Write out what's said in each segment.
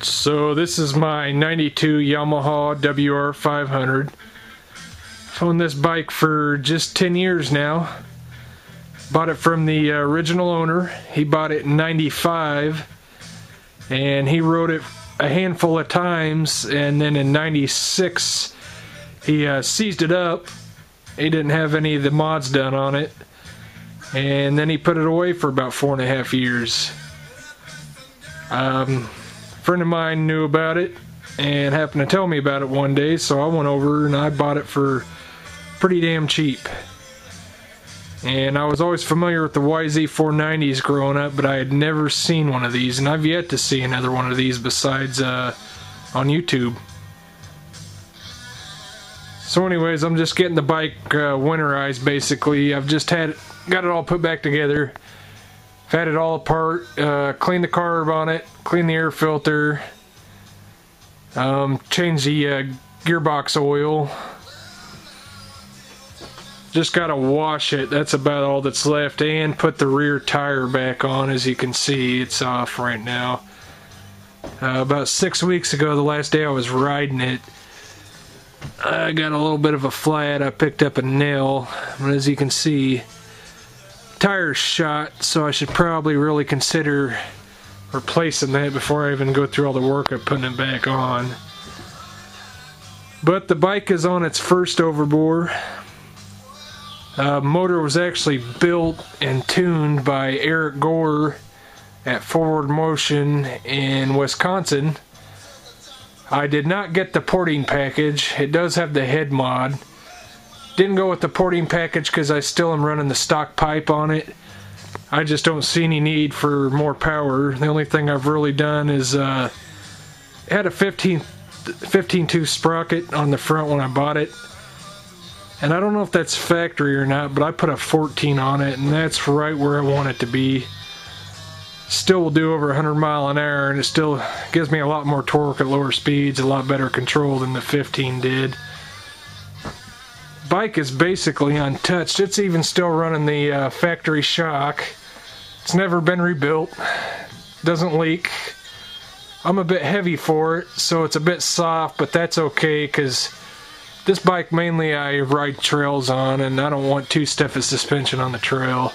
So this is my 92 Yamaha WR500. I've owned this bike for just 10 years now. Bought it from the original owner. He bought it in 95 and he rode it a handful of times, and then in 96 he seized it up. He didn't have any of the mods done on it, and then he put it away for about 4.5 years. A friend of mine knew about it and happened to tell me about it one day, so I went over and I bought it for pretty damn cheap. And I was always familiar with the YZ490s growing up, but I had never seen one of these, and I've yet to see another one of these besides on YouTube. So anyways, I'm just getting the bike winterized basically. I've just got it all put back together. I've had it all apart, cleaned the carb on it, cleaned the air filter, changed the gearbox oil. Just gotta wash it, that's about all that's left, and put the rear tire back on. As you can see, it's off right now. About 6 weeks ago, the last day I was riding it, I got a little bit of a flat. I picked up a nail, but as you can see, tire's shot, so I should probably really consider replacing that before I even go through all the work of putting it back on. But the bike is on its first overbore. Motor was actually built and tuned by Eric Gore at Forward Motion in Wisconsin. I did not get the porting package. It does have the head mod. Didn't go with the porting package because I still am running the stock pipe on it. I just don't see any need for more power. The only thing I've really done is it had a 15-tooth sprocket on the front when I bought it. And I don't know if that's factory or not, but I put a 14 on it, and that's right where I want it to be. Still will do over 100 miles an hour, and it still gives me a lot more torque at lower speeds, a lot better control than the 15 did. Bike is basically untouched. It's even still running the factory shock. It's never been rebuilt. Doesn't leak. I'm a bit heavy for it, so it's a bit soft, but that's okay because this bike mainly I ride trails on, and I don't want too stiff a suspension on the trail.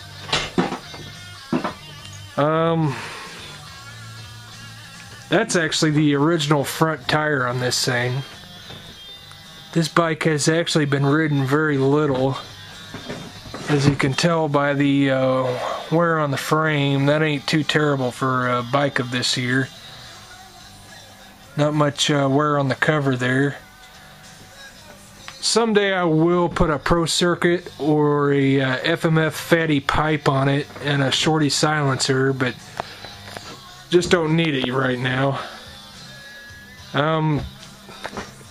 That's actually the original front tire on this thing. This bike has actually been ridden very little. As you can tell by the wear on the frame, that ain't too terrible for a bike of this year. Not much wear on the cover there. Someday I will put a Pro Circuit or a FMF fatty pipe on it and a shorty silencer, but just don't need it right now.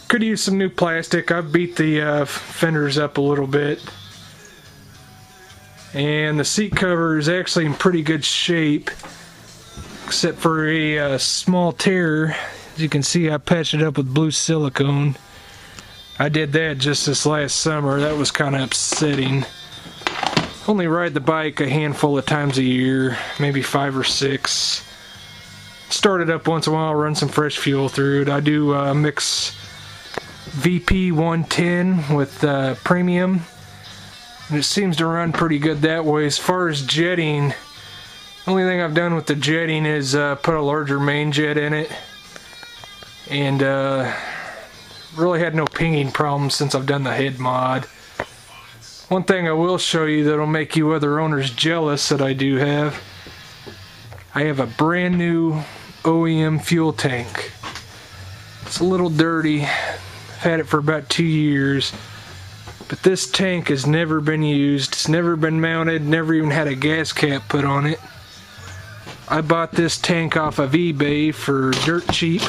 Could use some new plastic. I've beat the fenders up a little bit. And the seat cover is actually in pretty good shape, except for a small tear. As you can see, I patched it up with blue silicone. I did that just this last summer. That was kind of upsetting. Only ride the bike a handful of times a year, maybe 5 or 6. Start it up once in a while, run some fresh fuel through it. I do mix VP 110 with premium, and it seems to run pretty good that way. As far as jetting, the only thing I've done with the jetting is put a larger main jet in it, and really had no pinging problems since I've done the head mod. One thing I will show you that'll make you other owners jealous that I do have, I have a brand new OEM fuel tank. It's a little dirty. I've had it for about 2 years, but this tank has never been used. It's never been mounted, never even had a gas cap put on it. I bought this tank off of eBay for dirt cheap.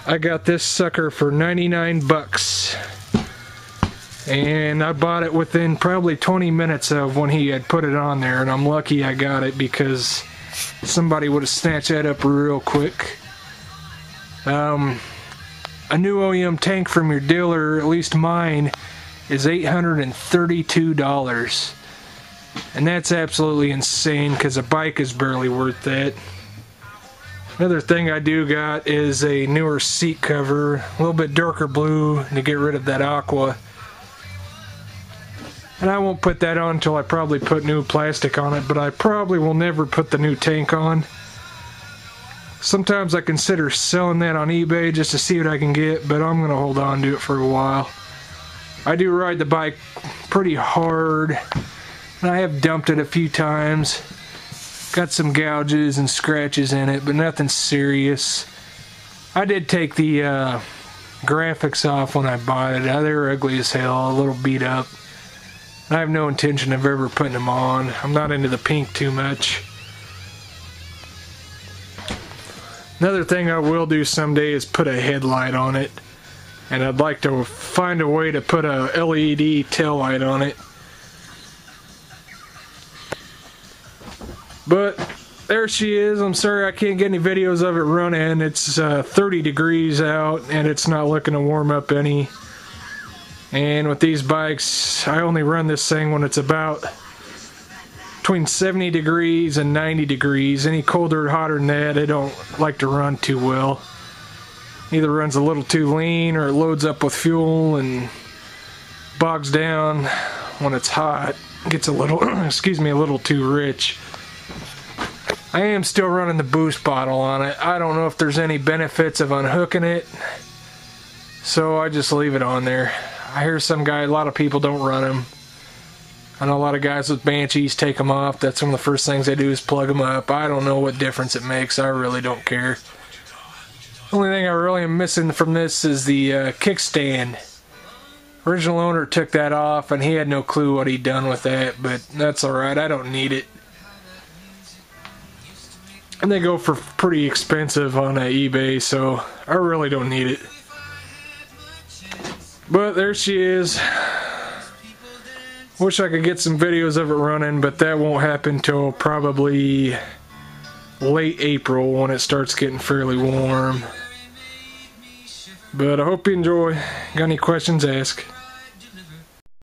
I got this sucker for 99 bucks, and I bought it within probably 20 minutes of when he had put it on there, and I'm lucky I got it because somebody would have snatched that up real quick. A new OEM tank from your dealer, at least mine, is $832, and that's absolutely insane because a bike is barely worth that. Another thing I do got is a newer seat cover, a little bit darker blue to get rid of that aqua. And I won't put that on until I probably put new plastic on it, but I probably will never put the new tank on. Sometimes I consider selling that on eBay just to see what I can get, but I'm going to hold on to it for a while. I do ride the bike pretty hard, and I have dumped it a few times. Got some gouges and scratches in it, but nothing serious. I did take the graphics off when I bought it. They were ugly as hell, a little beat up. I have no intention of ever putting them on. I'm not into the pink too much. Another thing I will do someday is put a headlight on it. And I'd like to find a way to put a LED tail light on it. But there she is. I'm sorry I can't get any videos of it running. It's 30 degrees out and it's not looking to warm up any. And with these bikes, I only run this thing when it's about between 70 degrees and 90 degrees. Any colder or hotter than that, I don't like to run too well. Either runs a little too lean or it loads up with fuel and bogs down when it's hot. Gets a little, excuse me, a little too rich. I am still running the boost bottle on it. I don't know if there's any benefits of unhooking it, so I just leave it on there. I hear some guy, a lot of people don't run them. I know a lot of guys with Banshees take them off. That's one of the first things they do is plug them up. I don't know what difference it makes. I really don't care. The only thing I really am missing from this is the kickstand. Original owner took that off and he had no clue what he'd done with that, but that's alright. I don't need it. And they go for pretty expensive on eBay, so I really don't need it. But there she is. Wish I could get some videos of it running, but that won't happen till probably late April when it starts getting fairly warm. But I hope you enjoy. Got any questions, ask.